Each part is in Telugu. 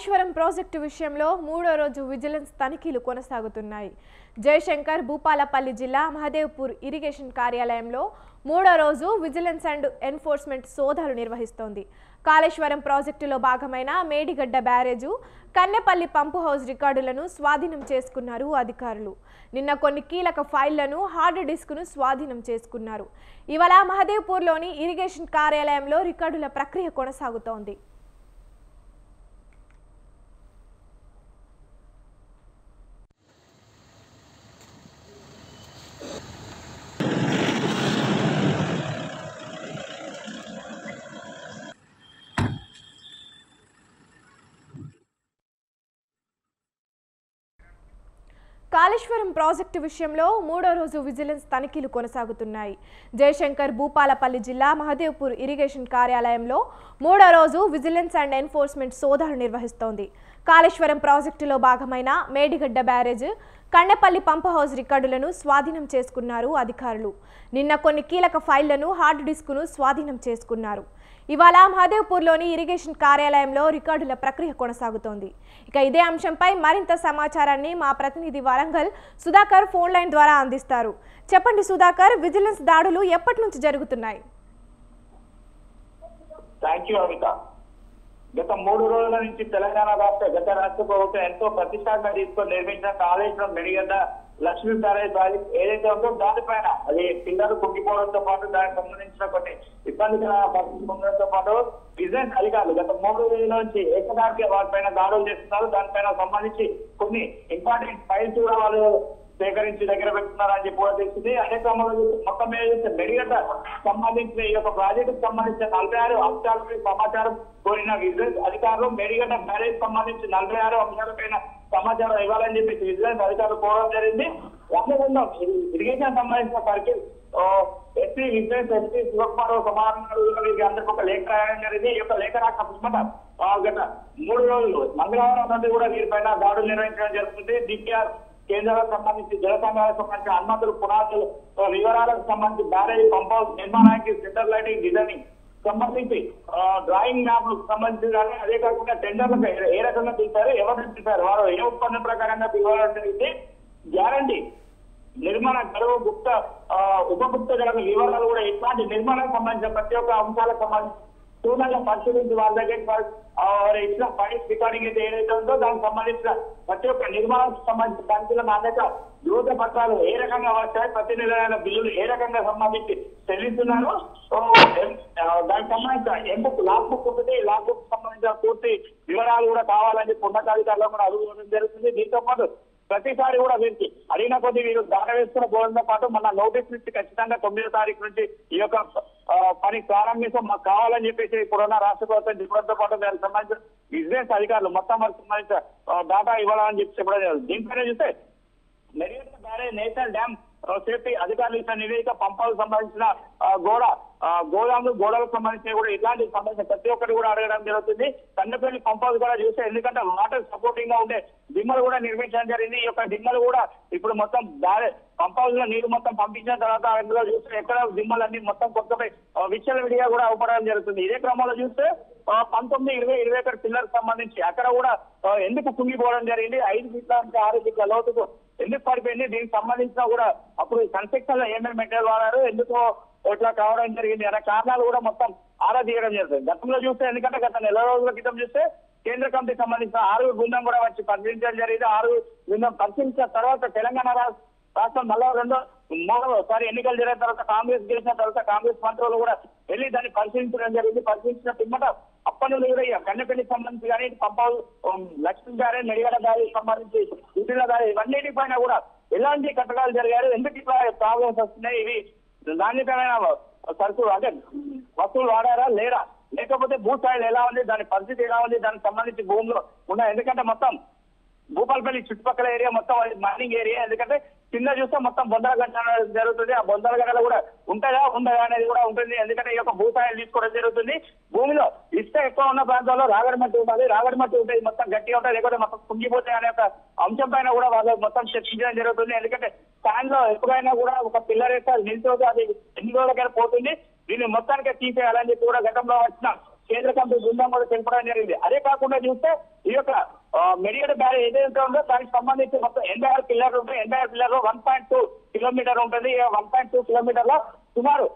కాళేశ్వరం ప్రాజెక్టు విషయంలో మూడో రోజు విజిలెన్స్ తనిఖీలు కొనసాగుతున్నాయి. జయశంకర్ భూపాలపల్లి జిల్లా మహదేవ్పూర్ ఇరిగేషన్ కార్యాలయంలో మూడో రోజు విజిలెన్స్ అండ్ ఎన్ఫోర్స్మెంట్ సోదాలు నిర్వహిస్తోంది. కాళేశ్వరం ప్రాజెక్టులో భాగమైన మేడిగడ్డ బ్యారేజు, కన్నెపల్లి పంపు హౌస్ రికార్డులను స్వాధీనం చేసుకున్నారు అధికారులు. నిన్న కొన్ని కీలక ఫైళ్లను, హార్డ్ డిస్క్ను స్వాధీనం చేసుకున్నారు. ఇవాళ మహదేవ్పూర్లోని ఇరిగేషన్ కార్యాలయంలో రికార్డుల ప్రక్రియ కొనసాగుతోంది. కాళేశ్వరం ప్రాజెక్టు విషయంలో మూడో రోజు విజిలెన్స్ తనిఖీలు కొనసాగుతున్నాయి. జయశంకర్ భూపాలపల్లి జిల్లా మహదేవ్పూర్ ఇరిగేషన్ కార్యాలయంలో మూడో రోజు విజిలెన్స్ అండ్ ఎన్ఫోర్స్మెంట్ సోదాలు నిర్వహిస్తోంది. కాళేశ్వరం ప్రాజెక్టులో భాగమైన Medigadda barrage, Kannepalli pump house రికార్డులను స్వాధీనం చేసుకున్నారు అధికారులు. నిన్న కొన్ని కీలక ఫైళ్లను, హార్డ్ డిస్క్ను స్వాధీనం చేసుకున్నారు. ఇవాళ మహదేవ్పూర్లోని ఇరిగేషన్ కార్యాలయంలో రికార్డుల ప్రక్రియ కొనసాగుతోంది. ఇక ఇదే అంశంపై మరింత సమాచారాన్ని మా ప్రతినిధి వరంగల్ సుధాకర్ ఫోన్ లైన్ ద్వారా అందిస్తారు. చెప్పండి సుధాకర్, విజిలెన్స్ దాడులు ఎప్పటి నుంచి జరుగుతున్నాయి? గత 3 రోజుల నుంచి తెలంగాణ గత రాష్ట్ర ప్రభుత్వం ఎంతో ప్రతిష్టాత్మక తీసుకొని నిర్మించిన కాళేశ్వరం మెడిగడ్డ లక్ష్మీ బ్యారేజ్ ప్రాజెక్ట్ ఏదైతే ఉందో దానిపైన అది పిల్లలు కుంగిపోవడంతో పాటు దానికి సంబంధించిన కొన్ని ఇబ్బందికర పరిస్థితులు ఉండడంతో పాటు విజిలెన్స్ అధికారులు గత 3 రోజుల నుంచి ఏకదాటిగా వాటిపైన దాడులు చేస్తున్నారు. దానిపైన సంబంధించి కొన్ని ఇంపార్టెంట్ ఫైల్స్ కూడా వాళ్ళు సేకరించి దగ్గర పెడుతున్నారని చెప్పి కూడా తెలిసింది. అదే క్రమంలో మొత్తం మీద మెడిగడ్డ సంబంధించిన ఈ యొక్క ప్రాజెక్టుకు సంబంధించిన 46 అంశాలపై సమాచారం కోరిన విజిలెన్స్ అధికారులు మేడిగడ్డ బ్యారేజ్ సంబంధించి 46 అంశాలపైన సమాచారం ఇవ్వాలని చెప్పి విజిలెన్స్ అధికారులు కోరడం జరిగింది. ఇరిగేషన్ సంబంధించిన circle SP vigilance SP Sivakumar సమాధానాలు వీరికి అందరికీ ఒక లేఖ రాయడం జరిగింది. ఈ యొక్క లేఖ రాకపోతే గత 3 రోజులు మంగళవారం నుండి కూడా వీరిపైన దాడులు నిర్వహించడం జరుగుతుంది. డిపిఆర్ కేంద్రాలకు సంబంధించి జల సంఘాలకు సంబంధించి అనుమతులు, పునాదులు, వివరాలకు సంబంధించి బ్యారేజ్, పంప్ హౌస్ నిర్మాణానికి సెంటర్ లైటింగ్, డిజైనింగ్ సంబంధించి డ్రాయింగ్ మ్యాప్లకు సంబంధించి కానీ అదే కాకుండా టెండర్లకు ఏ రకంగా తీశారు, ఎవరు తీశారు, వారు ఏ ఒప్పందం ప్రకారంగా ఇవ్వడం జరిగింది, గ్యారంటీ నిర్మాణ గడువు, గుప్త ఉపగుప్త గడువు వివరాలు కూడా ఇట్లాంటి నిర్మాణానికి సంబంధించిన ప్రతి ఒక్క అంశాలకు సంబంధించి స్థూలంగా పరిశీలించి వాళ్ళ దగ్గర ఇచ్చిన ఫైల్స్ రికార్డింగ్ అయితే ఏదైతే ఉందో దానికి సంబంధించిన ప్రతి ఒక్క నిర్మాణానికి సంబంధించిన దానిలో నాణ్యత, యువత పత్రాలు ఏ రకంగా వచ్చాయి, ప్రతి నెల బిల్లులు ఏ రకంగా సంబంధించి చెల్లిస్తున్నారు, దానికి సంబంధించిన ఎంబుక్ లాక్ బుక్ ఉంటుంది. ఈ లాక్ బుక్ సంబంధించిన పూర్తి వివరాలు కూడా కావాలని చెప్పి ఉన్నతాధికారులు కూడా అడుగుకోవడం జరుగుతుంది. దీంతో పాటు ప్రతిసారి కూడా వీరికి అడిగిన కొద్ది వీరు దాట వేసుకున్న పోవడంతో పాటు మన నోటీస్ నుంచి ఖచ్చితంగా 9వ తారీఖు నుంచి ఈ యొక్క పని ప్రారంభించడం మాకు కావాలని చెప్పేసి ఇప్పుడున్న రాష్ట్ర ప్రభుత్వం చెప్పడంతో పాటు దానికి సంబంధించిన విజిలెన్స్ అధికారులు మొత్తం వరకు సంబంధించిన డాటా ఇవ్వాలని చెప్పి చెప్పడం జరుగుతుంది. దీనిపైన చూస్తే Medigadda barrage national dam safety అధికారులు ఇచ్చిన నివేదిక, పంపాలకు సంబంధించిన గోదాములు, గోడలకు సంబంధించిన కూడా ఇట్లాంటి సంబంధించిన ప్రతి ఒక్కటి కూడా అడగడం జరుగుతుంది. కన్నెపల్లి పంపాలు కూడా చూస్తే ఎందుకంటే వాటర్ సపోర్టింగ్ గా ఉండే దిమ్మలు కూడా నిర్మించడం జరిగింది. ఈ యొక్క దిమ్మలు కూడా ఇప్పుడు మొత్తం పంపాల నీరు మొత్తం పంపించిన తర్వాత అందులో చూస్తే ఎక్కడ దిమ్మలన్నీ మొత్తం కొత్తపై విచ్చలవిడిగా కూడా అవపడడం జరుగుతుంది. ఇదే క్రమంలో చూస్తే 19, 20, 21 పిల్లలకు సంబంధించి అక్కడ కూడా ఎందుకు కుంగిపోవడం జరిగింది, 5 ఫీట్ల నుంచి 6 ఫీట్ల లోతుకు ఎందుకు పడిపోయింది, దీనికి సంబంధించిన కూడా అప్పుడు కన్స్ట్రక్షన్ లో ఏమేమి మెటీరియల్ వాడారు, ఎందుకు ఇట్లా కావడం జరిగింది అనే కారణాలు కూడా మొత్తం ఆరా తీయడం జరుగుతుంది. గతంలో చూస్తే ఎందుకంటే గత 4 రోజుల క్రితం చూస్తే కేంద్ర కమిటీకి సంబంధించిన 6 బృందం కూడా వచ్చి పరిశీలించడం జరిగింది. 6 బృందం పరిశీలించిన తర్వాత తెలంగాణ రాష్ట్రం మళ్ళా మూడోసారి ఎన్నికలు జరిగిన తర్వాత కాంగ్రెస్ గెలిచిన తర్వాత కాంగ్రెస్ మంత్రులు కూడా వెళ్ళి దాన్ని పరిశీలించడం జరిగింది. పరిశీలించిన పిమ్మట అప్పటి నుండి కూడా కన్నెపల్లికి సంబంధించి కానీ పంపాలు, లక్ష్మీ బ్యారేజ్, మెడిగడ్డ బ్యారేజ్ సంబంధించి ఇంటిల బ్యారేజ్ ఇవన్నిటి పైన కూడా ఎలాంటి కట్టడాలు జరిగారు, ఎందుకు ఇట్లా ప్రాబ్లమ్స్ వస్తున్నాయి, ఇవి నాణ్యతమైన సరుకులు అంటే వస్తువులు వాడారా లేరా, లేకపోతే భూస్థాయిలు ఎలా ఉంది, దాని పరిస్థితి ఎలా ఉంది, దానికి సంబంధించి భూములు ఉన్నాయి. ఎందుకంటే మొత్తం భూపాలపల్లి చుట్టుపక్కల ఏరియా మొత్తం మైనింగ్ ఏరియా, ఎందుకంటే కింద చూస్తే మొత్తం బొందలగడ్డ జరుగుతుంది. ఆ బొందలగడ్డలు కూడా ఉంటుందా ఉండదా అనేది కూడా ఉంటుంది. ఎందుకంటే ఈ యొక్క భూసాయాలు తీసుకోవడం జరుగుతుంది. భూమిలో ఇసుక ఎక్కువ ఉన్న ప్రాంతాల్లో రాగడి మట్టి ఉండాలి, రాగడి మట్టి ఉంటుంది మొత్తం గట్టిగా ఉంటుంది, లేకపోతే మొత్తం కుంగిపోతాయి అనే ఒక అంశం పైన కూడా వాళ్ళు మొత్తం చర్చించడం జరుగుతుంది. ఎందుకంటే ఫ్యాన్ లో ఎప్పుడైనా కూడా ఒక పిల్లర్ వేస్తే అది నిలిచి అది ఎన్ని రోజులకైనా పోతుంది, దీన్ని మొత్తానికి తీసేయాలని చెప్పి కూడా గతంలో వచ్చిన కేంద్ర కమిటీ బృందం కూడా తెలపడం జరిగింది. అదే కాకుండా చూస్తే ఈ యొక్క మెడిగడ బ్యారేజ్ ఏదైతే ఉందో దానికి సంబంధించి మొత్తం 86 పిల్లర్లు ఉంటాయి. 86 పిల్లర్లు 1.2 కిలోమీటర్ ఉంటుంది. 1.2 కిలోమీటర్ల సుమారు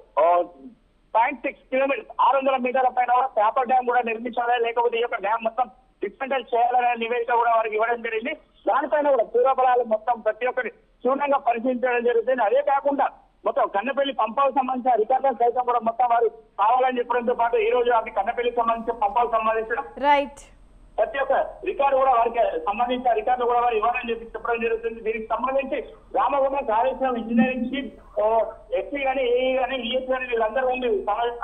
0.6 కిలోమీటర్ 600 మీటర్ల పైన పేపర్ డ్యామ్ కూడా నిర్మించాలి, లేకపోతే ఈ యొక్క డ్యామ్ మొత్తం డిస్మెంటల్ చేయాలనే నివేదిక కూడా వారికి ఇవ్వడం జరిగింది. దానిపైన కూడా పూర్వపరాలు మొత్తం ప్రతి ఒక్కటి క్షుణ్ణంగా పరిశీలించడం జరుగుతుంది. అదే కాకుండా మొత్తం కన్నపల్లి పంపాలకు సంబంధించిన రికార్డులను సైతం కూడా మొత్తం వారు కావాలని చెప్పడంతో పాటు ఈ రోజు అవి కన్నపల్లికి సంబంధించిన పంపాలకు సంబంధించిన ప్రతి ఒక్క రికార్డు కూడా వారికి సంబంధించిన రికార్డు కూడా వారు ఇవ్వాలని చెప్పి చెప్పడం జరుగుతుంది. దీనికి సంబంధించి Ramagundam Kaleshwaram engineering chief SC కానీ ఏఈ కానీ ఈఎస్ కానీ వీళ్ళందరూ ఉండి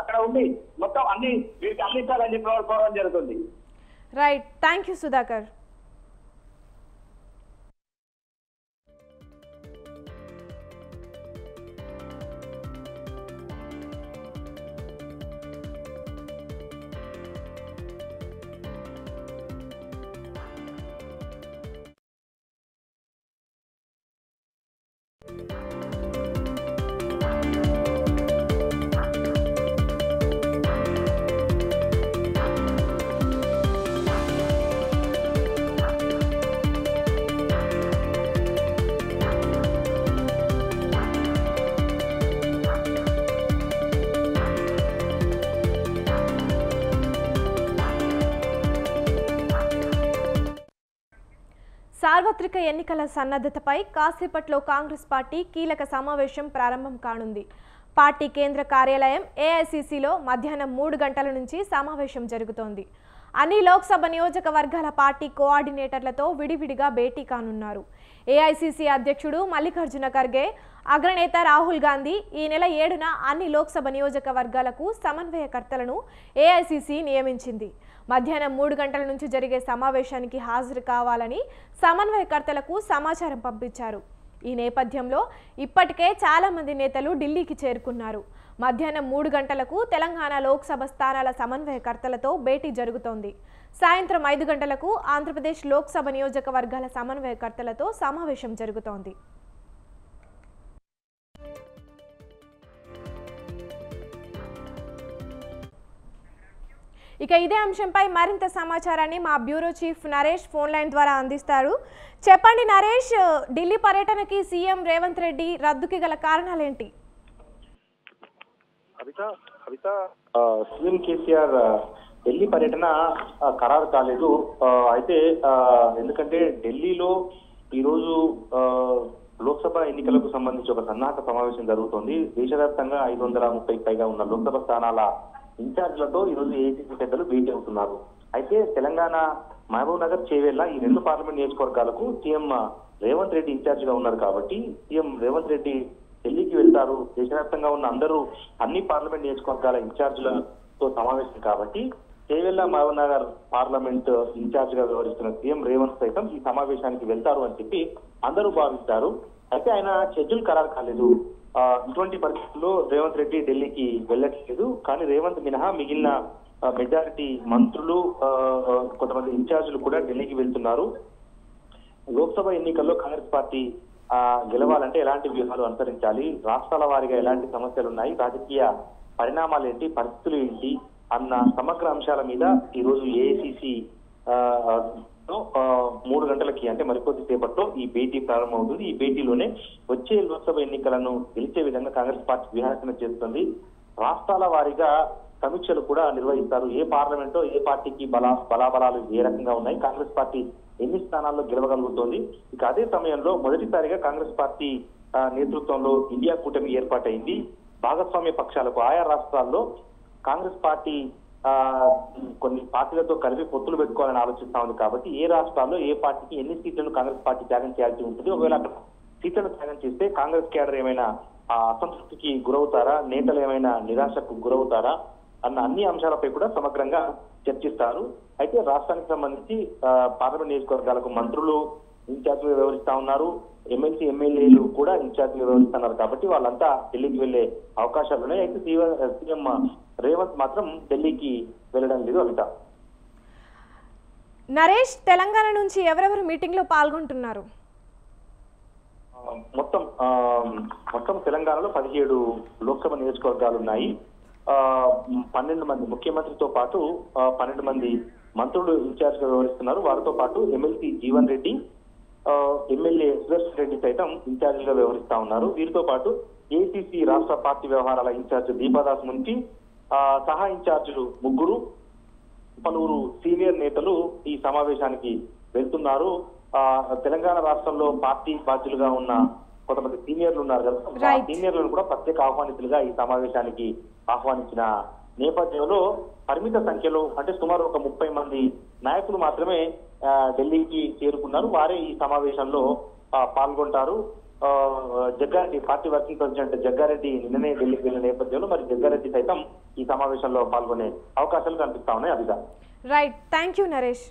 అక్కడ ఉండి మొత్తం అన్ని వీరికి అందించాలని చెప్పి వారు కోరడం జరుగుతుంది. Right, thank you Sudhakar. సార్వత్రిక ఎన్నికల సన్నద్ధతపై కాసేపట్లో కాంగ్రెస్ పార్టీ కీలక సమావేశం ప్రారంభం కానుంది. పార్టీ కేంద్ర కార్యాలయం ఏఐసీసీలో మధ్యాహ్నం 3 గంటల నుంచి సమావేశం జరుగుతోంది. అన్ని లోక్సభ నియోజకవర్గాల పార్టీ కోఆర్డినేటర్లతో విడివిడిగా భేటీ కానున్నారు. ఏఐసీసీ అధ్యక్షుడు మల్లికార్జున ఖర్గే, అగ్రనేత రాహుల్ గాంధీ ఈ నెల 7న అన్ని లోక్సభ నియోజకవర్గాలకు సమన్వయకర్తలను ఏఐసీసీ నియమించింది. మధ్యాహ్నం 3 గంటల నుంచి జరిగే సమావేశానికి హాజరు కావాలని సమన్వయకర్తలకు సమాచారం పంపించారు. ఈ నేపథ్యంలో ఇప్పటికే చాలా మంది నేతలు ఢిల్లీకి చేరుకున్నారు. మధ్యాహ్నం 3 గంటలకు తెలంగాణ లోక్సభ స్థానాల సమన్వయకర్తలతో భేటీ జరుగుతోంది. సాయంత్రం 5 గంటలకు ఆంధ్రప్రదేశ్ లోక్సభ నియోజకవర్గాల సమన్వయకర్తలతో సమావేశం జరుగుతోంది. ఇక ఇదే అంశంపై మరింత సమాచారాన్ని మా bureau chief Naresh phone line ద్వారా అందిస్తారు. చెప్పండి నరేష్, ఢిల్లీ పర్యటనకి సీఎం రేవంత్ రెడ్డి రద్దుకి గల కారణాలేంటి? సీఎం కేసీఆర్ ఢిల్లీ పర్యటన ఖరారు కాలేదు. అయితే ఎందుకంటే ఢిల్లీలో ఈరోజు లోక్సభ ఎన్నికలకు సంబంధించి ఒక సన్నాహక సమావేశం జరుగుతోంది. దేశవ్యాప్తంగా 530 పైగా ఉన్న లోక్సభ స్థానాల ఇన్ఛార్జ్లతో ఈరోజు ఏఐసీసీ పెద్దలు భేటీ అవుతున్నారు. అయితే తెలంగాణ మహబూబ్ నగర్, చేవెళ్ల ఈ 2 పార్లమెంట్ నియోజకవర్గాలకు సీఎం రేవంత్ రెడ్డి ఇన్ఛార్జ్ గా ఉన్నారు కాబట్టి సీఎం రేవంత్ రెడ్డి ఢిల్లీకి వెళ్తారు. దేశవ్యాప్తంగా ఉన్న అన్ని పార్లమెంట్ నియోజకవర్గాల ఇన్ఛార్జ్లతో సమావేశం కాబట్టి చేవెళ్ల, మహబూబ్ నగర్ పార్లమెంట్ ఇన్ఛార్జ్ గా వ్యవహరిస్తున్న సీఎం రేవంత్ సైతం ఈ సమావేశానికి వెళ్తారు అని చెప్పి అందరూ భావిస్తారు. అయితే ఆయన షెడ్యూల్ ఖరారు కాలేదు. ఇటువంటి పరిస్థితుల్లో రేవంత్ రెడ్డి ఢిల్లీకి వెళ్ళట్లేదు. కానీ రేవంత్ మినహా మిగిలిన మెజారిటీ మంత్రులు, కొంతమంది ఇన్ఛార్జీలు కూడా ఢిల్లీకి వెళ్తున్నారు. లోక్సభ ఎన్నికల్లో కాంగ్రెస్ పార్టీ గెలవాలంటే ఎలాంటి వ్యూహాలు అనుసరించాలి, రాష్ట్రాల వారీగా ఎలాంటి సమస్యలు ఉన్నాయి, రాజకీయ పరిణామాలు ఏంటి, పరిస్థితులు ఏంటి అన్న సమగ్ర అంశాల మీద ఈ రోజు ఏఐసీసీ 3 గంటలకి అంటే మరికొద్ది సేపట్లో ఈ భేటీ ప్రారంభమవుతుంది. ఈ భేటీలోనే వచ్చే లోక్సభ ఎన్నికలను గెలిచే విధంగా కాంగ్రెస్ పార్టీ వ్యూహారచన చేస్తుంది. రాష్ట్రాల వారీగా సమీక్షలు కూడా నిర్వహిస్తారు. ఏ పార్లమెంటో ఏ పార్టీకి బలాబలాలు ఏ రకంగా ఉన్నాయి, కాంగ్రెస్ పార్టీ ఎన్ని స్థానాల్లో గెలవగలుగుతోంది. ఇక అదే సమయంలో మొదటిసారిగా కాంగ్రెస్ పార్టీ నేతృత్వంలో ఇండియా కూటమి ఏర్పాటైంది. భాగస్వామ్య పక్షాలకు ఆయా రాష్ట్రాల్లో కాంగ్రెస్ పార్టీ కొన్ని పార్టీలతో కలిపి పొత్తులు పెట్టుకోవాలని ఆలోచిస్తా ఉంది. కాబట్టి ఏ రాష్ట్రాల్లో ఏ పార్టీకి ఎన్ని సీట్లను కాంగ్రెస్ పార్టీ త్యాగం చేయాల్సి ఉంటుంది, ఒకవేళ అక్కడ సీట్లను త్యాగం చేస్తే కాంగ్రెస్ కేడర్ ఏమైనా అసంతృప్తికి గురవుతారా, నేతలు ఏమైనా నిరాశకు గురవుతారా అన్న అన్ని అంశాలపై కూడా సమగ్రంగా చర్చిస్తారు. అయితే రాష్ట్రానికి సంబంధించి పార్లమెంట్ నియోజకవర్గాలకు మంత్రులు ఇన్ఛార్జిగా వ్యవహరిస్తా ఉన్నారు, ఎమ్మెల్సీ ఎమ్మెల్యేలు కూడా ఇన్ఛార్జిగా వ్యవహరిస్తున్నారు. కాబట్టి వాళ్ళంతా ఢిల్లీకి వెళ్లే అవకాశాలు ఉన్నాయి. అయితే సీఎం రేవంత్ మాత్రం ఢిల్లీకి వెళ్ళడం లేదు. అమిత నరేష్, తెలంగాణ నుంచి ఎవరెవరు మీటింగ్ లో పాల్గొంటున్నారు? మొత్తం తెలంగాణలో 17 లోక్సభ నియోజకవర్గాలు ఉన్నాయి. 12 మంది ముఖ్యమంత్రితో పాటు 12 మంది మంత్రులు ఇన్ఛార్జ్ గా వ్యవహరిస్తున్నారు. వారితో పాటు ఎమ్మెల్సీ జీవన్ రెడ్డి, ఎమ్మెల్యే సుదర్శన్ రెడ్డి సైతం ఇన్ఛార్జ్ గా వ్యవహరిస్తా ఉన్నారు. వీరితో పాటు ఏసీసీ రాష్ట్ర పార్టీ వ్యవహారాల ఇన్ఛార్జ్ దీపాదాస్ మున్సి, సహా ఇన్ఛార్జీలు 3, పలువురు సీనియర్ నేతలు ఈ సమావేశానికి వెళ్తున్నారు. తెలంగాణ రాష్ట్రంలో పార్టీ బాధ్యులుగా ఉన్న కొంతమంది సీనియర్లు ఉన్నారు కదా, ఆ సీనియర్లను కూడా ప్రత్యేక ఆహ్వానితులుగా ఈ సమావేశానికి ఆహ్వానించిన నేపథ్యంలో పరిమిత సంఖ్యలో అంటే సుమారు ఒక 30 మంది నాయకులు మాత్రమే ఢిల్లీకి చేరుకున్నారు. వారే ఈ సమావేశంలో పాల్గొంటారు. Jaggareddy, party working president Jaggareddy నిన్ననే ఢిల్లీకి వెళ్ళిన నేపథ్యంలో మరి జగ్గారెడ్డి సైతం ఈ సమావేశంలో పాల్గొనే అవకాశాలు కనిపిస్తా ఉన్నాయి. అదిగా right, thank you Naresh.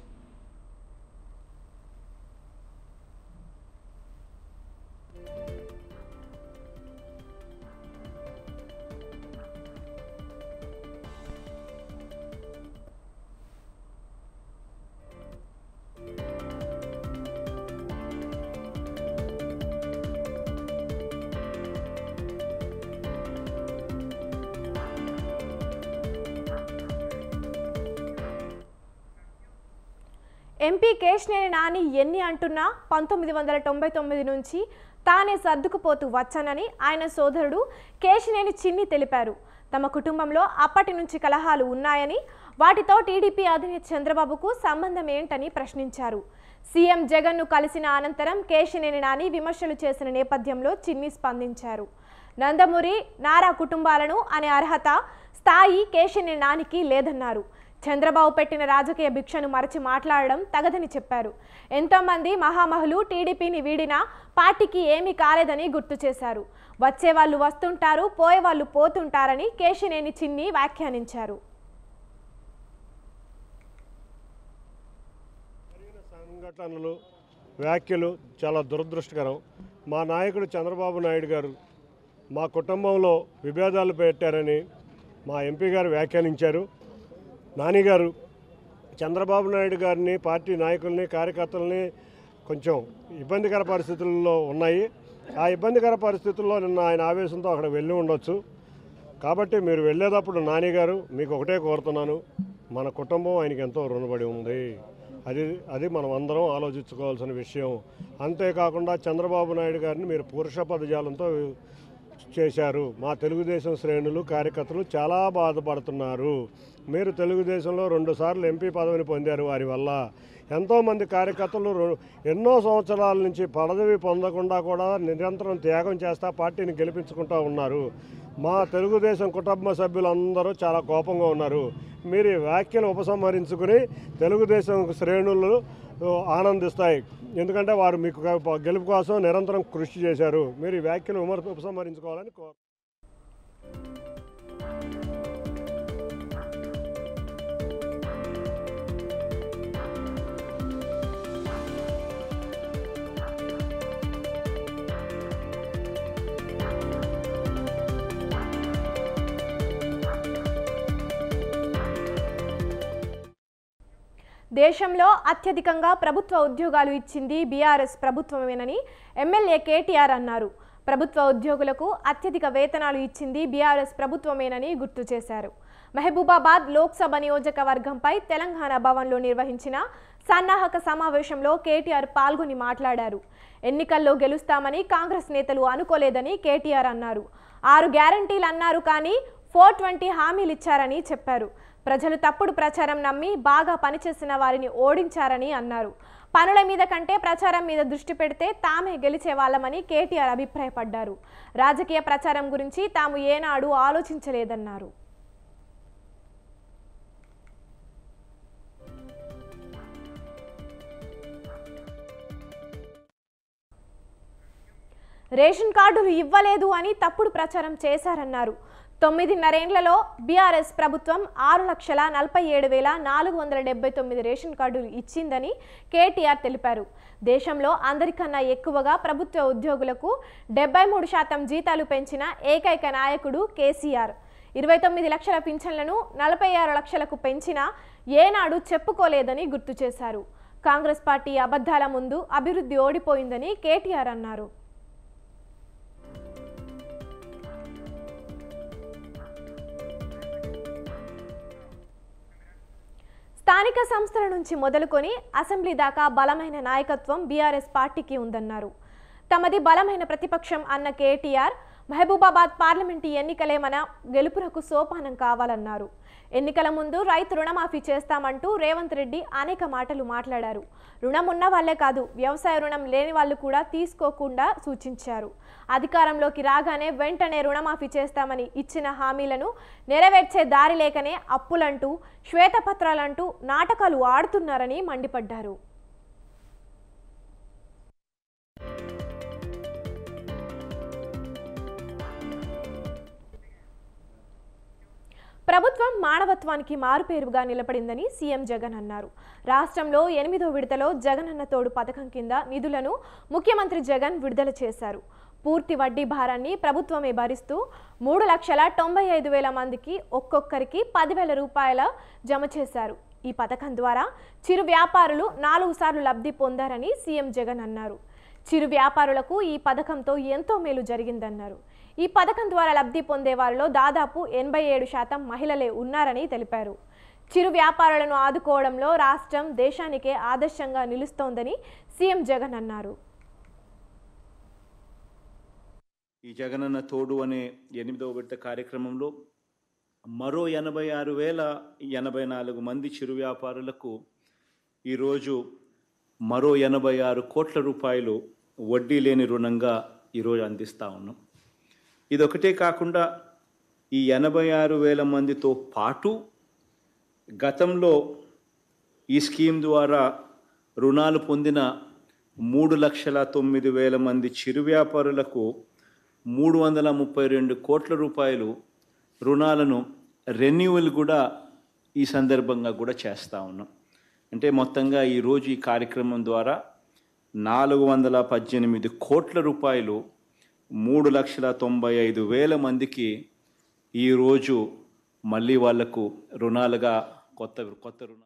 MP Kesineni Nani ఎన్ని అంటున్నా 1999 నుంచి తానే సర్దుకుపోతూ వచ్చానని ఆయన సోదరుడు కేశినేని చిన్ని తెలిపారు. తమ కుటుంబంలో అప్పటి నుంచి కలహాలు ఉన్నాయని, వాటితో టీడీపీ అధినేత చంద్రబాబుకు సంబంధం ఏంటని ప్రశ్నించారు. సీఎం జగన్ను కలిసిన అనంతరం కేశినేని నాని విమర్శలు చేసిన నేపథ్యంలో చిన్ని స్పందించారు. నందమూరి, నారా కుటుంబాలను అనే అర్హత, స్థాయి కేశినేని నానికి లేదన్నారు. చంద్రబాబు పెట్టిన రాజకీయ భిక్షను మరచి మాట్లాడడం తగదని చెప్పారు. ఎంతోమంది మహామహులు టీడీపీని వీడినా పార్టీకి ఏమీ కాలేదని గుర్తు చేశారు. వచ్చేవాళ్ళు వస్తుంటారు, పోయేవాళ్ళు పోతుంటారని కేశినేని చిన్ని వ్యాఖ్యానించారు. సంఘటనలు, వ్యాఖ్యలు చాలా దురదృష్టకరం. మా నాయకుడు చంద్రబాబు నాయుడు గారు మా కుటుంబంలో విభేదాలు పెట్టారని మా ఎంపీ గారు వ్యాఖ్యానించారు. నానిగారు చంద్రబాబు నాయుడు గారిని, పార్టీ నాయకుల్ని, కార్యకర్తల్ని కొంచెం ఇబ్బందికర పరిస్థితుల్లో ఉన్నాయి. ఆ ఇబ్బందికర పరిస్థితుల్లో నిన్న ఆయన ఆవేశంతో అక్కడ వెళ్ళి ఉండొచ్చు. కాబట్టి మీరు వెళ్ళేటప్పుడు నానిగారు మీకు ఒకటే కోరుతున్నాను, మన కుటుంబం ఆయనకి ఎంతో రుణపడి ఉంది. అది మనం అందరం ఆలోచించుకోవాల్సిన విషయం. అంతేకాకుండా చంద్రబాబు నాయుడు గారిని మీరు పురుష పదజాలంతో చేశారు. మా తెలుగుదేశం శ్రేణులు, కార్యకర్తలు చాలా బాధపడుతున్నారు. మీరు తెలుగుదేశంలో 2 సార్లు ఎంపీ పదవిని పొందారు. వారి వల్ల ఎంతోమంది కార్యకర్తలు ఎన్నో సంవత్సరాల నుంచి పదవి పొందకుండా కూడా నిరంతరం త్యాగం చేస్తా పార్టీని గెలిపించుకుంటూ ఉన్నారు. మా తెలుగుదేశం కుటుంబ సభ్యులందరూ చాలా కోపంగా ఉన్నారు. మీరు ఈ వ్యాఖ్యలు ఉపసంహరించుకుని తెలుగుదేశం శ్రేణులు ఆనందిస్తాయి. ఎందుకంటే వారు మీకు గెలుపు కోసం నిరంతరం కృషి చేశారు. మీరు ఈ వ్యాఖ్యలు ఉపసంహరించుకోవాలని కోరు. దేశంలో అత్యధికంగా ప్రభుత్వ ఉద్యోగాలు ఇచ్చింది బీఆర్ఎస్ ప్రభుత్వమేనని ఎమ్మెల్యే కేటీఆర్ అన్నారు. ప్రభుత్వ ఉద్యోగులకు అత్యధిక వేతనాలు ఇచ్చింది బీఆర్ఎస్ ప్రభుత్వమేనని గుర్తు చేశారు. మహబూబాబాద్ లోక్సభ నియోజకవర్గంపై తెలంగాణ భవన్లో నిర్వహించిన సన్నాహక సమావేశంలో కేటీఆర్ పాల్గొని మాట్లాడారు. ఎన్నికల్లో గెలుస్తామని కాంగ్రెస్ నేతలు అనుకోలేదని కేటీఆర్ అన్నారు. 6 గ్యారంటీలు అన్నారు కానీ 420 హామీలు ఇచ్చారని చెప్పారు. ప్రజలు తప్పుడు ప్రచారం నమ్మి బాగా పనిచేసిన వారిని ఓడించారని అన్నారు. పనుల మీద కంటే ప్రచారం మీద దృష్టి పెడితే తామే గెలిచే వాళ్ళమని కేటీఆర్ అభిప్రాయపడ్డారు. రాజకీయ ప్రచారం గురించి తాము ఏనాడు ఆలోచించలేదన్నారు. రేషన్ కార్డులు ఇవ్వలేదు అని తప్పుడు ప్రచారం చేశారన్నారు. 9.5 ఏళ్లలో బీఆర్ఎస్ ప్రభుత్వం 6,47,479 రేషన్ కార్డులు ఇచ్చిందని కేటీఆర్ తెలిపారు. దేశంలో అందరికన్నా ఎక్కువగా ప్రభుత్వ ఉద్యోగులకు 73% జీతాలు పెంచిన ఏకైక నాయకుడు కేసీఆర్. 29 లక్షల పింఛన్లను 46 లక్షలకు పెంచినా ఏనాడు చెప్పుకోలేదని గుర్తు చేశారు. కాంగ్రెస్ పార్టీ అబద్ధాల ముందు అభివృద్ధి ఓడిపోయిందని కేటీఆర్ అన్నారు. స్థానిక సంస్థల నుంచి మొదలుకొని అసెంబ్లీ దాకా బలమైన నాయకత్వం బీఆర్ఎస్ పార్టీకి ఉందన్నారు. తమది బలమైన ప్రతిపక్షం అన్న కేటీఆర్ మహబూబాబాద్ పార్లమెంటు ఎన్నికలే మన గెలుపునకు సోపానం కావాలన్నారు. ఎన్నికల ముందు రైతు రుణమాఫీ చేస్తామంటూ రేవంత్ రెడ్డి అనేక మాటలు మాట్లాడారు. రుణం ఉన్న వాళ్లే కాదు, వ్యవసాయ రుణం లేని వాళ్ళు కూడా తీసుకోకుండా సూచించారు. అధికారంలోకి రాగానే వెంటనే రుణమాఫీ చేస్తామని ఇచ్చిన హామీలను నెరవేర్చే దారి లేకనే అప్పులంటూ శ్వేతపత్రాలంటూ నాటకాలు ఆడుతున్నారని మండిపడ్డారు. ప్రభుత్వం మానవత్వానికి మారుపేరుగా నిలబడిందని సీఎం జగన్ అన్నారు. రాష్ట్రంలో 8వ విడతలో జగనన్న తోడు పథకం కింద నిధులను ముఖ్యమంత్రి జగన్ విడుదల చేశారు. పూర్తి వడ్డీ భారాన్ని ప్రభుత్వమే భరిస్తూ 3,95,000 మందికి ఒక్కొక్కరికి 10,000 రూపాయల జమ చేశారు. ఈ పథకం ద్వారా చిరు వ్యాపారులు 4 సార్లు లబ్ధి పొందారని సీఎం జగన్ అన్నారు. చిరు వ్యాపారులకు ఈ పథకంతో ఎంతో మేలు జరిగిందన్నారు. ఈ పథకం ద్వారా లబ్ధి పొందే వారిలో దాదాపు 87% మహిళలే ఉన్నారని తెలిపారు. చిరు వ్యాపారులను ఆదుకోవడంలో రాష్ట్రం దేశానికే ఆదర్శంగా నిలుస్తోందని సీఎం జగన్ అన్నారు. ఈ జగనన్న తోడు అనే 8వ విడత కార్యక్రమంలో మరో 86,084 మంది చిరు వ్యాపారులకు ఈరోజు మరో 86 కోట్ల రూపాయలు వడ్డీ లేని రుణంగా ఈరోజు అందిస్తూ ఉన్నాం. ఇదొకటే కాకుండా ఈ 86,000 మందితో పాటు గతంలో ఈ స్కీమ్ ద్వారా రుణాలు పొందిన 3,09,000 మంది చిరు వ్యాపారులకు 332 కోట్ల రూపాయలు రుణాలను రెన్యువల్ కూడా ఈ సందర్భంగా కూడా చేస్తూ ఉన్నాం. అంటే మొత్తంగా ఈరోజు ఈ కార్యక్రమం ద్వారా 418 కోట్ల రూపాయలు 3,95,000 మందికి ఈరోజు మళ్ళీ వాళ్లకు రుణాలుగా కొత్త రుణాలు.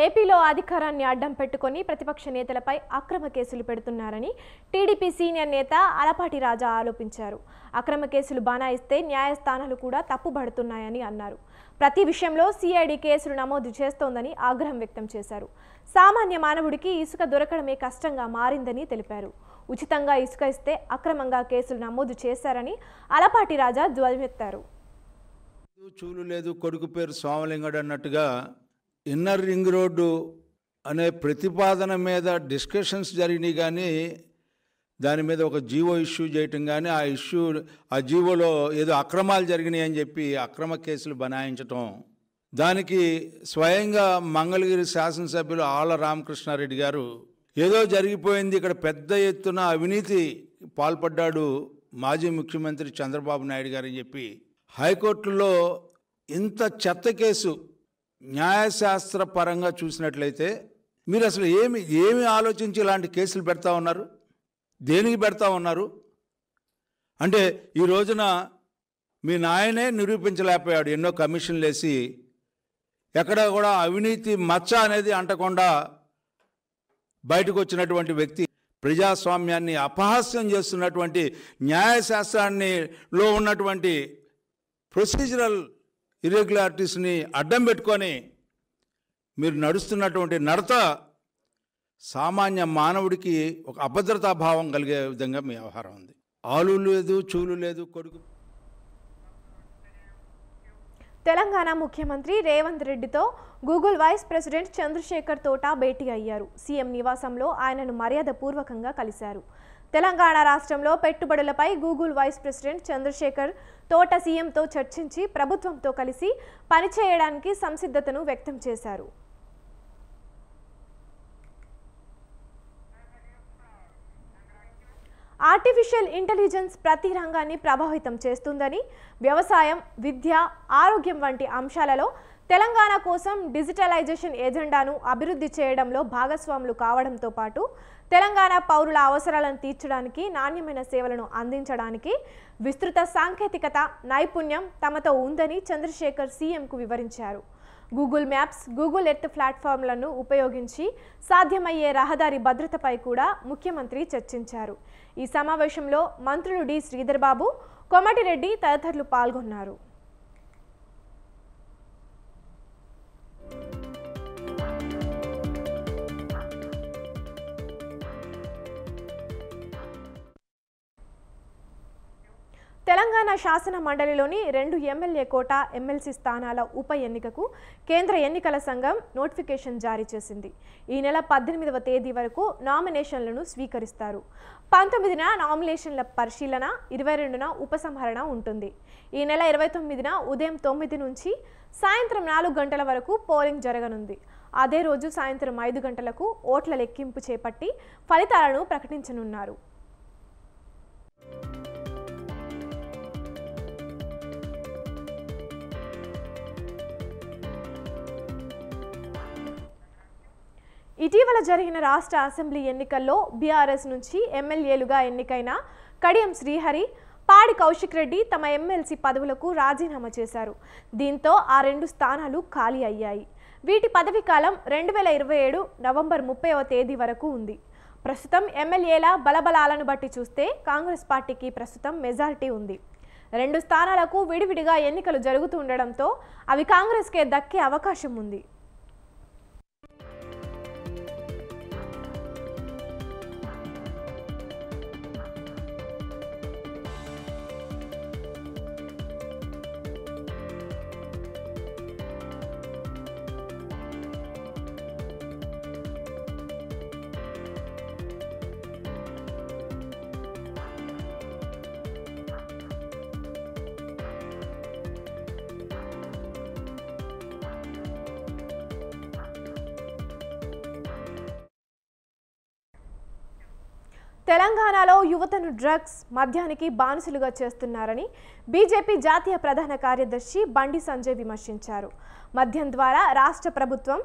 ఏపీలో అధికారాన్ని అడ్డం పెట్టుకొని ప్రతిపక్ష నేతలపై అక్రమ కేసులు పెడుతున్నారని టీడీపీ సీనియర్ నేత అలపాటి రాజా ఆరోపించారు. అక్రమ కేసులు బనాయిస్తే న్యాయస్థానాలు కూడా తప్పుపడుతున్నాయని అన్నారు. ప్రతి విషయంలో సిఐడి కేసులు నమోదు చేస్తోందని ఆగ్రహం వ్యక్తం చేశారు. సామాన్య మానవుడికి ఇసుక దొరకడమే కష్టంగా మారిందని తెలిపారు. ఉచితంగా ఇసుక ఇస్తే అక్రమంగా కేసులు నమోదు చేశారని అలపాటి రాజా ధ్వజమెత్తారు. చూలు లేదు కొడుకు పేరు సోమలింగడు అన్నట్టుగా ఇన్నర్ రింగ్ రోడ్డు అనే ప్రతిపాదన మీద డిస్కషన్స్ జరిగినాయి, కానీ దాని మీద ఒక జీవో ఇష్యూ చేయటం కానీ ఆ జీవోలో ఏదో అక్రమాలు జరిగినాయి అని చెప్పి అక్రమ కేసులు బనాయించటం, దానికి స్వయంగా మంగళగిరి శాసనసభ్యులు ఆళ్ల రామకృష్ణారెడ్డి గారు ఏదో జరిగిపోయింది, ఇక్కడ పెద్ద ఎత్తున అవినీతి పాల్పడ్డాడు మాజీ ముఖ్యమంత్రి చంద్రబాబు నాయుడు గారు అని చెప్పి హైకోర్టులో ఇంత చెత్త కేసు న్యాయశాస్త్ర పరంగా చూసినట్లయితే మీరు అసలు ఏమి ఆలోచించి ఇలాంటి కేసులు పెడతా ఉన్నారు? దేనికి పెడతా ఉన్నారు? అంటే ఈ రోజున మీ నాయనే నిరూపించలేకపోయాడు. ఎన్నో కమిషన్లు వేసి ఎక్కడ కూడా అవినీతి మచ్చ అనేది అంటకుండా బయటకు వచ్చినటువంటి వ్యక్తి, ప్రజాస్వామ్యాన్ని అపహాస్యం చేస్తున్నటువంటి న్యాయశాస్త్రాన్నిలో ఉన్నటువంటి ప్రొసీజరల్ ఇర్రెగ్యులారిటీస్ని అడ్డం పెట్టుకొని మీరు నడుస్తున్నటువంటి నడత సామాన్య మానవుడికి ఒక అభద్రతా భావం కలిగే విధంగా మీ వ్యవహారం ఉంది. ఆలు లేదు, చూలు లేదు, కొడుకు. తెలంగాణ ముఖ్యమంత్రి రేవంత్ రెడ్డితో గూగుల్ వైస్ ప్రెసిడెంట్ చంద్రశేఖర్ తోట భేటీ అయ్యారు. సీఎం నివాసంలో ఆయనను మర్యాదపూర్వకంగా కలిశారు. తెలంగాణ రాష్ట్రంలో పెట్టుబడులపై గూగుల్ వైస్ ప్రెసిడెంట్ చంద్రశేఖర్ తోట సీఎంతో చర్చించి ప్రభుత్వంతో కలిసి పనిచేయడానికి సంసిద్ధతను వ్యక్తం చేశారు. ఆర్టిఫిషియల్ ఇంటెలిజెన్స్ ప్రతి రంగాన్ని ప్రభావితం చేస్తుందని, వ్యవసాయం, విద్య, ఆరోగ్యం వంటి అంశాలలో తెలంగాణ కోసం డిజిటలైజేషన్ ఎజెండాను అభివృద్ధి చేయడంలో భాగస్వాములు కావడంతో పాటు తెలంగాణ పౌరుల అవసరాలను తీర్చడానికి, నాణ్యమైన సేవలను అందించడానికి విస్తృత సాంకేతికత, నైపుణ్యం తమతో ఉందని చంద్రశేఖర్ సీఎంకు వివరించారు. గూగుల్ మ్యాప్స్, గూగుల్ ఎర్త్ ప్లాట్ఫామ్లను ఉపయోగించి సాధ్యమయ్యే రహదారి భద్రతపై కూడా ముఖ్యమంత్రి చర్చించారు. ఈ సమావేశంలో మంత్రులు డి శ్రీధర్ బాబు, కోమటిరెడ్డి తదితరులు పాల్గొన్నారు. తెలంగాణ శాసన మండలిలోని 2 ఎమ్మెల్యే కోటా ఎమ్మెల్సీ స్థానాల ఉప ఎన్నికకు కేంద్ర ఎన్నికల సంఘం నోటిఫికేషన్ జారీ చేసింది. ఈ నెల 18వ తేదీ వరకు నామినేషన్లను స్వీకరిస్తారు. 19న నామినేషన్ల పరిశీలన, 22న ఉపసంహరణ ఉంటుంది. ఈ నెల 29న ఉదయం 9 నుంచి సాయంత్రం 4 గంటల వరకు పోలింగ్ జరగనుంది. అదే రోజు సాయంత్రం 5 గంటలకు ఓట్ల లెక్కింపు చేపట్టి ఫలితాలను ప్రకటించనున్నారు. ఇటీవల జరిగిన రాష్ట్ర అసెంబ్లీ ఎన్నికల్లో బీఆర్ఎస్ నుంచి ఎమ్మెల్యేలుగా ఎన్నికైన కడియం శ్రీహరి, పాడి కౌశిక్ రెడ్డి తమ ఎమ్మెల్సీ పదవులకు రాజీనామా చేశారు. దీంతో ఆ 2 స్థానాలు ఖాళీ అయ్యాయి. వీటి పదవీ కాలం 2027 నవంబర్ 30వ తేదీ వరకు ఉంది. ప్రస్తుతం ఎమ్మెల్యేల బలబలాలను బట్టి చూస్తే కాంగ్రెస్ పార్టీకి ప్రస్తుతం మెజారిటీ ఉంది. 2 స్థానాలకు విడివిడిగా ఎన్నికలు జరుగుతుండడంతో అవి కాంగ్రెస్కే దక్కే అవకాశం ఉంది. తెలంగాణలో యువతను డ్రగ్స్, మద్యానికి బానిసలుగా చేస్తున్నారని బీజేపీ జాతీయ ప్రధాన కార్యదర్శి బండి సంజయ్ విమర్శించారు. మద్యం ద్వారా రాష్ట్ర ప్రభుత్వం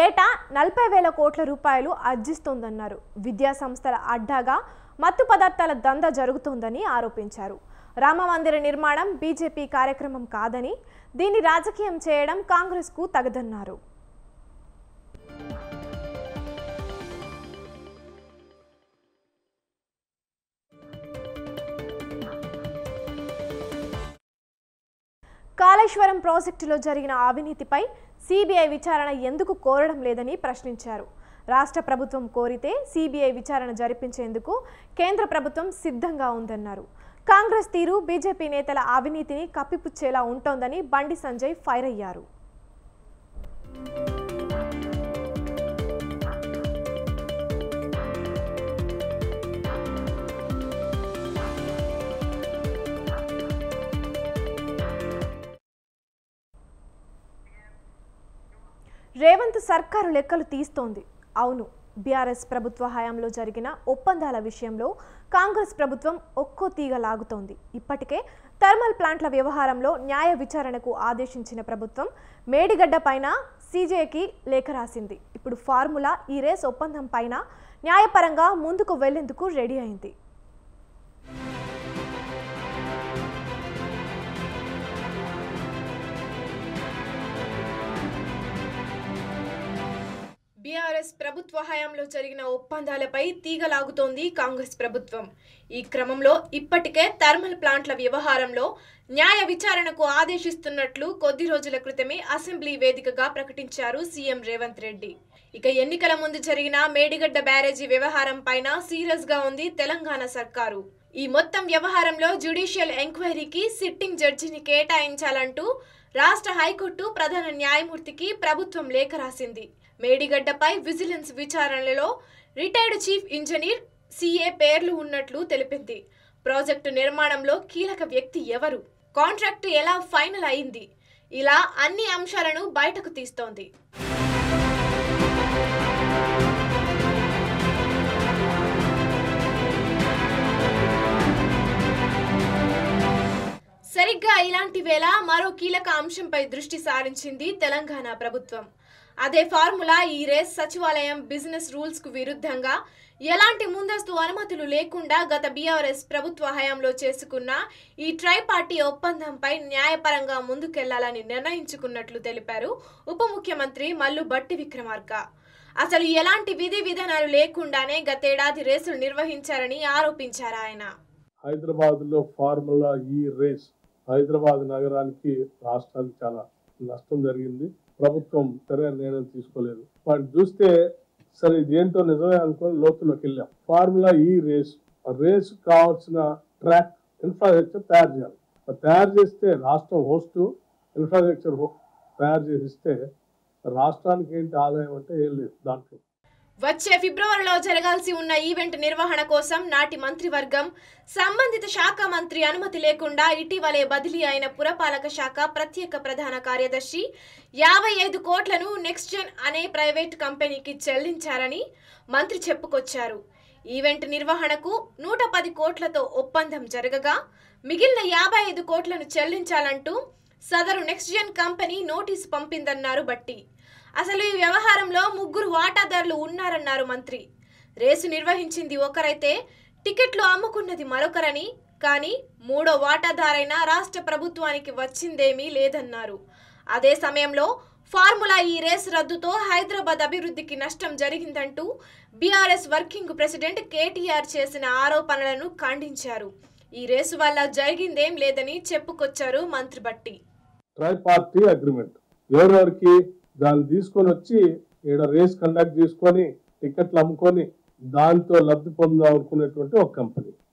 ఏటా 40,000 కోట్ల రూపాయలు ఆర్జిస్తోందన్నారు. విద్యా సంస్థల అడ్డాగా మత్తు పదార్థాల దందా జరుగుతోందని ఆరోపించారు. రామమందిర నిర్మాణం బీజేపీ కార్యక్రమం కాదని, దీన్ని రాజకీయం చేయడం కాంగ్రెస్కు తగదన్నారు. కాళేశ్వరం ప్రాజెక్టులో జరిగిన అవినీతిపై సిబిఐ విచారణ ఎందుకు కోరడం లేదని ప్రశ్నించారు. రాష్ట్ర ప్రభుత్వం కోరితే సిబిఐ విచారణ జరిపించేందుకు కేంద్ర ప్రభుత్వం సిద్ధంగా ఉందన్నారు. కాంగ్రెస్ తీరు బీజేపీ నేతల అవినీతిని కప్పిపుచ్చేలా ఉంటోందని బండి సంజయ్ ఫైర్ అయ్యారు. రేవంత్ సర్కారు లెక్కలు తీస్తోంది. అవును, బీఆర్ఎస్ ప్రభుత్వ హయాంలో జరిగిన ఒప్పందాల విషయంలో కాంగ్రెస్ ప్రభుత్వం ఒక్కో తీగ లాగుతోంది. ఇప్పటికే థర్మల్ ప్లాంట్ల వ్యవహారంలో న్యాయ విచారణకు ఆదేశించిన ప్రభుత్వం మేడిగడ్డ పైన సీజేకి లేఖ రాసింది. ఇప్పుడు ఫార్ములా ఈ రేస్ ఒప్పందం పైన న్యాయపరంగా ముందుకు వెళ్లేందుకు రెడీ అయింది. బీఆర్ఎస్ ప్రభుత్వ హయాంలో జరిగిన ఒప్పందాలపై తీగలాగుతోంది కాంగ్రెస్ ప్రభుత్వం. ఈ క్రమంలో ఇప్పటికే థర్మల్ ప్లాంట్ల వ్యవహారంలో న్యాయ విచారణకు ఆదేశిస్తున్నట్లు కొద్ది రోజుల క్రితమే అసెంబ్లీ వేదికగా ప్రకటించారు సీఎం రేవంత్ రెడ్డి. ఇక ఎన్నికల ముందు జరిగిన మేడిగడ్డ బ్యారేజీ వ్యవహారం పైన సీరియస్ గా ఉంది తెలంగాణ సర్కారు. ఈ మొత్తం వ్యవహారంలో జ్యుడిషియల్ ఎంక్వైరీకి సిట్టింగ్ జడ్జిని కేటాయించాలంటూ రాష్ట్ర హైకోర్టు ప్రధాన న్యాయమూర్తికి ప్రభుత్వం లేఖ రాసింది. మేడిగడ్డపై విజిలెన్స్ విచారణలో రిటైర్డ్ చీఫ్ ఇంజనీర్ సిఏ పేర్లు ఉన్నట్లు తెలిపింది. ప్రాజెక్టు నిర్మాణంలో కీలక వ్యక్తి ఎవరు, కాంట్రాక్టు ఎలా ఫైనల్ అయింది, ఇలా అన్ని అంశాలను బయటకు తీస్తోంది. సరిగ్గా ఇలాంటి వేళ మరో కీలక అంశంపై దృష్టి సారించింది తెలంగాణ ప్రభుత్వం. అదే ఫార్ములా ఈ రేస్ సచివాలయం బిజినెస్ రూల్స్ కు విరుద్ధంగా ఎలాంటి ముందస్తు అనుమతులు లేకుండా గత బీఆర్ఎస్ ప్రభుత్వ హయాంలో చేసుకున్న ఈ ట్రైపార్టీ ఒప్పందంపై న్యాయపరంగా ముందుకెళ్లాలని నిర్ణయించుకున్నట్లు తెలిపారు ఉప ముఖ్యమంత్రి మల్లు భట్టి విక్రమార్క. అసలు ఎలాంటి విధి విధానాలు లేకుండానే గతేడాది రేసులు నిర్వహించారని ఆరోపించారు ఆయన. హైదరాబాద్ లో ఫార్ములా ఈ రేస్ హైదరాబాద్ నగరానికి, రాష్ట్రానికి చాలా నష్టం జరిగింది. ప్రభుత్వం సరైన నిర్ణయం తీసుకోలేదు. వాటిని చూస్తే సరే ఇదేంటో నిజమే అనుకొని లోతులోకి వెళ్ళాం. ఫార్ములా ఈ రేస్ కావాల్సిన ట్రాక్ ఇన్ఫ్రాస్ట్రక్చర్ తయారు చేయాలి. తయారు చేస్తే రాష్ట్రం హోస్ట్ ఇన్ఫ్రాస్ట్రక్చర్ తయారు చేసిస్తే రాష్ట్రానికి ఏంటి ఆదాయం అంటే ఏం లేదు దాంట్లో. వచ్చే ఫిబ్రవరిలో జరగాల్సి ఉన్న ఈవెంట్ నిర్వహణ కోసం నాటి మంత్రివర్గం సంబంధిత శాఖ మంత్రి అనుమతి లేకుండా ఇటీవలే బదిలీ అయిన పురపాలక శాఖ ప్రత్యేక ప్రధాన కార్యదర్శి 55 కోట్లను నెక్స్ట్ జెన్ అనే ప్రైవేట్ కంపెనీకి చెల్లించారని మంత్రి చెప్పుకొచ్చారు. ఈవెంట్ నిర్వహణకు 110 కోట్లతో ఒప్పందం జరగగా మిగిలిన 55 కోట్లను చెల్లించాలంటూ సదరు నెక్స్ట్ జెన్ కంపెనీ నోటీసు పంపిందన్నారు బట్టి. అసలు ఈ వ్యవహారంలో 3 వాటాదారులు ఉన్నారన్నారు మంత్రి. రేసు నిర్వహించింది ఒకరైతే టికెట్లు అమ్ముకున్నది మరొకరని, కానీ 3వ వాటాదారైన రాష్ట్ర ప్రభుత్వానికి వచ్చిందేమీ లేదన్నారు. అదే సమయంలో ఫార్ములా ఈ రేసు రద్దుతో హైదరాబాద్ అభివృద్ధికి నష్టం జరిగిందంటూ బీఆర్ఎస్ వర్కింగ్ ప్రెసిడెంట్ కేటీఆర్ చేసిన ఆరోపణలను ఖండించారు. ఈ రేసు వల్ల జరిగిందేం లేదని చెప్పుకొచ్చారు మంత్రి బట్టి. ట్రై పార్టీ అగ్రిమెంట్ ఎవరెవరికి దాన్ని తీసుకొని వచ్చి ఈడ రేస్ కండక్ట్ చేసుకొని టికెట్లు అమ్ముకొని దాంతో లబ్ధి పొందాం అనుకునేటువంటి ఒక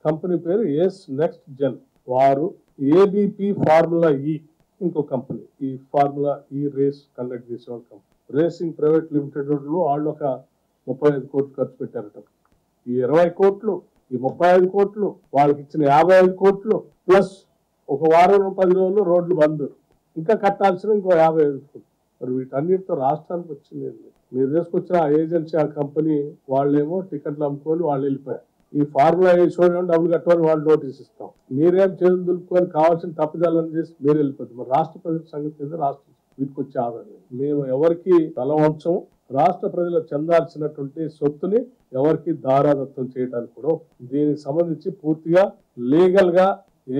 కంపెనీ పేరు ఎస్ నెక్స్ట్ జెన్. వారు ఏబిపి ఫార్ములా ఈ ఇంకో కంపెనీ, ఈ ఫార్ములా ఈ రేస్ కండక్ట్ చేసేవాళ్ళ కంపెనీ రేసింగ్ ప్రైవేట్ లిమిటెడ్ వాళ్ళు ఒక 35 కోట్లు ఖర్చు పెట్టారట. ఈ 20 కోట్లు, ఈ 35 కోట్లు, వాళ్ళకి ఇచ్చిన 55 కోట్లు ప్లస్ ఒక వారం 10 రోజులు రోడ్లు బంద్, ఇంకా కట్టాల్సిన ఇంకో 55 కోట్లు. మరి వీటన్నిటితో రాష్ట్రానికి వచ్చింది. మీరు తీసుకొచ్చిన ఆ ఏజెన్సీ ఆ కంపెనీ వాళ్ళేమో టికెట్లు అమ్ముకొని వాళ్ళు వెళ్ళిపోయారు. ఈ ఫార్ములా చూడడం డబ్బులు కట్టమని వాళ్ళు నోటీస్ ఇస్తాం. మీరేం చేతులు దులుపుకొని కావాల్సిన తప్పిదాలను చేసి మీరు వెళ్ళిపోతుంది. మరి రాష్ట్ర ప్రజల సంగతి మీద రాష్ట్రం వీటికి వచ్చే ఆదాయం మేము ఎవరికి తల వంచం. రాష్ట్ర ప్రజలకు చెందాల్సినటువంటి సొత్తుని ఎవరికి దారాదత్తం చేయడానికి కూడా దీనికి సంబంధించి పూర్తిగా లీగల్ గా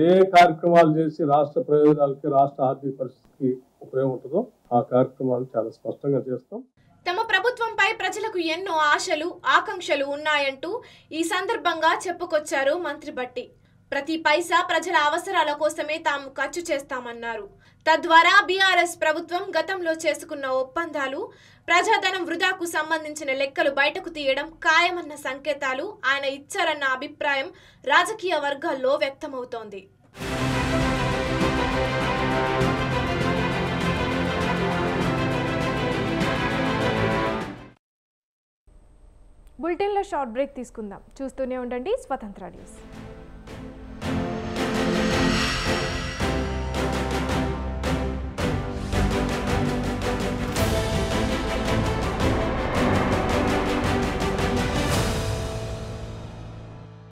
ఏ కార్యక్రమాలు చేసి రాష్ట్ర ప్రయోజనాలకి రాష్ట్ర ఆర్థిక పరిస్థితికి ఉపయోగం ఉంటుందో ఆ కార్యక్రమాలు చాలా స్పష్టంగా చేస్తాం. తమ ప్రభుత్వంపై ప్రజలకు ఎన్నో ఆశలు ఆకాంక్షలు ఉన్నాయంటూ ఈ సందర్భంగా చెప్పుకొచ్చారు మంత్రి బట్టి. ప్రతి పైసా ప్రజల అవసరాల కోసమే తాము ఖర్చు చేస్తామన్నారు. తద్వారా బీఆర్ఎస్ ప్రభుత్వం గతంలో చేసుకున్న ఒప్పందాలు, ప్రజాధనం వృధాకు సంబంధించిన లెక్కలు బయటకు తీయడం ఖాయమన్న సంకేతాలు ఆయన ఇచ్చారన్న అభిప్రాయం రాజకీయ వర్గాల్లో వ్యక్తమవుతోంది. బులెటిన్లో షార్ట్ బ్రేక్ తీసుకుందాం. చూస్తూనే ఉండండి స్వతంత్ర న్యూస్.